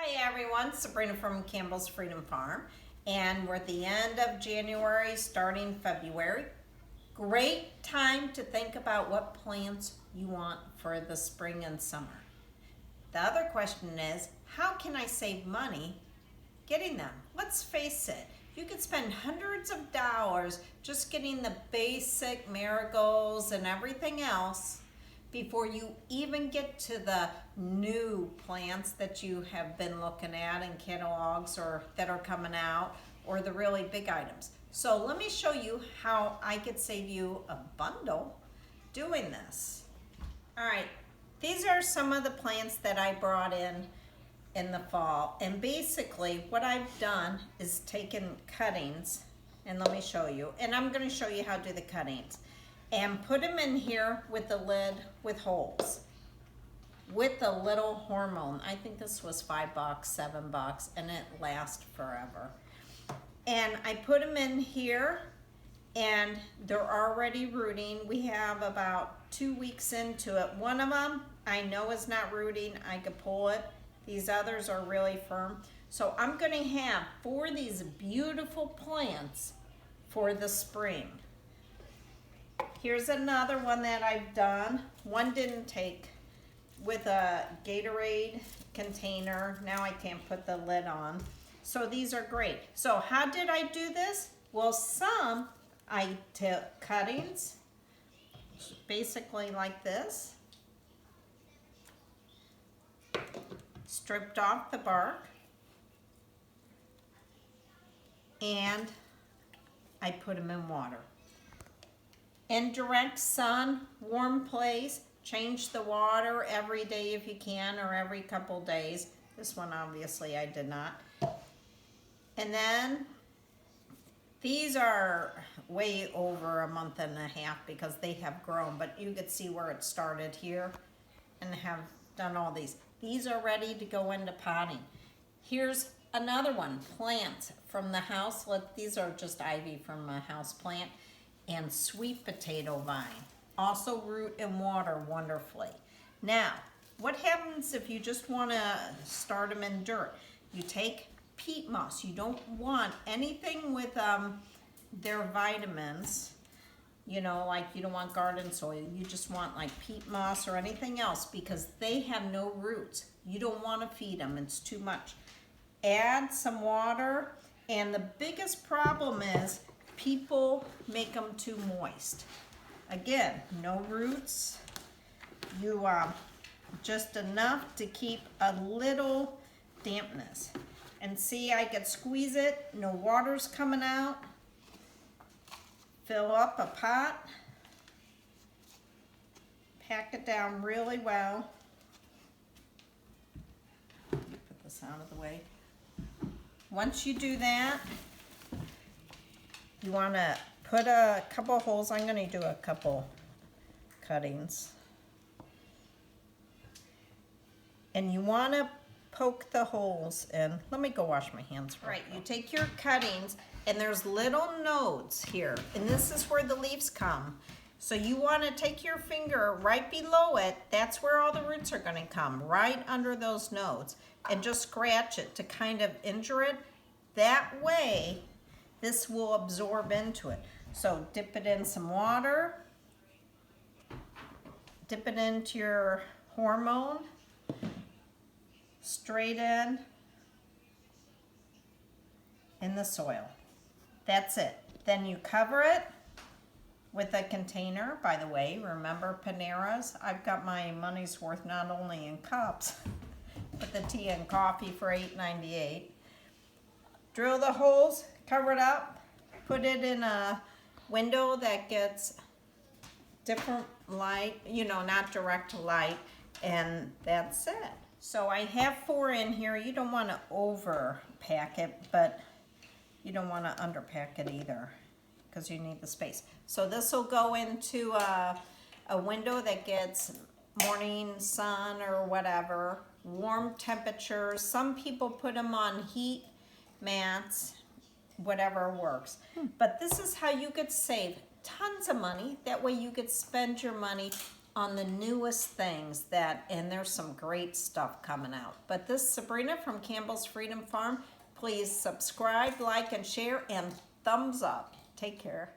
Hi everyone, Sabrina from Campbell's Freedom Farm, and we're at the end of January, starting February. Great time to think about what plants you want for the spring and summer. The other question is, how can I save money getting them? Let's face it, you could spend hundreds of dollars just getting the basic marigolds and everything else before you even get to the new plants that you have been looking at in catalogs or that are coming out, or the really big items. So let me show you how I could save you a bundle doing this. All right, these are some of the plants that I brought in the fall, and basically what I've done is taken cuttings, and let me show you, and I'm going to show you how to do the cuttings, and put them in here with the lid with holes with a little hormone. I think this was $5, $7, and it lasts forever. And I put them in here and they're already rooting. We have about 2 weeks into it. One of them I know is not rooting. I could pull it. These others are really firm. So I'm going to have 4 of these beautiful plants for the spring. Here's another one that I've done. One didn't take, with a Gatorade container. Now I can't put the lid on. So these are great. So how did I do this? Well, some I took cuttings, basically like this, stripped off the bark, and I put them in water. In direct sun, warm place, change the water every day if you can, or every couple days. This one obviously I did not. And then these are way over a month and a half because they have grown, but you could see where it started here and have done all these. These are ready to go into potting. Here's another one, plants from the house. These are just ivy from a house plant. And sweet potato vine. Also root in water wonderfully. Now, what happens if you just want to start them in dirt? You take peat moss. You don't want anything with their vitamins, you know, like you don't want garden soil. You just want like peat moss or anything else because they have no roots. You don't want to feed them. It's too much. Add some water, and the biggest problem is people make them too moist. Again, no roots. You just enough to keep a little dampness. And see, I could squeeze it, no water's coming out. Fill up a pot. Pack it down really well. Put this out of the way. Once you do that, you want to put a couple holes. I'm going to do a couple cuttings. And you want to poke the holes in. Let me go wash my hands. Right, you take your cuttings, and there's little nodes here. And this is where the leaves come. So you want to take your finger right below it. That's where all the roots are going to come, right under those nodes. And just scratch it to kind of injure it. That way, this will absorb into it. So dip it in some water, dip it into your hormone, straight in the soil. That's it. Then you cover it with a container. By the way, remember Panera's? I've got my money's worth not only in cups, but the tea and coffee for $8.98. Drill the holes, cover it up, put it in a window that gets different light, you know, not direct light, and that's it. So I have 4 in here. You don't want to overpack it, but you don't want to underpack it either because you need the space. So this will go into a window that gets morning sun or whatever, warm temperatures. Some people put them on heat mats, whatever works. But this is how you could save tons of money. That way you could spend your money on the newest things and there's some great stuff coming out. But this is Sabrina from Campbell's Freedom Farm. Please subscribe, like, and share, and thumbs up. Take care.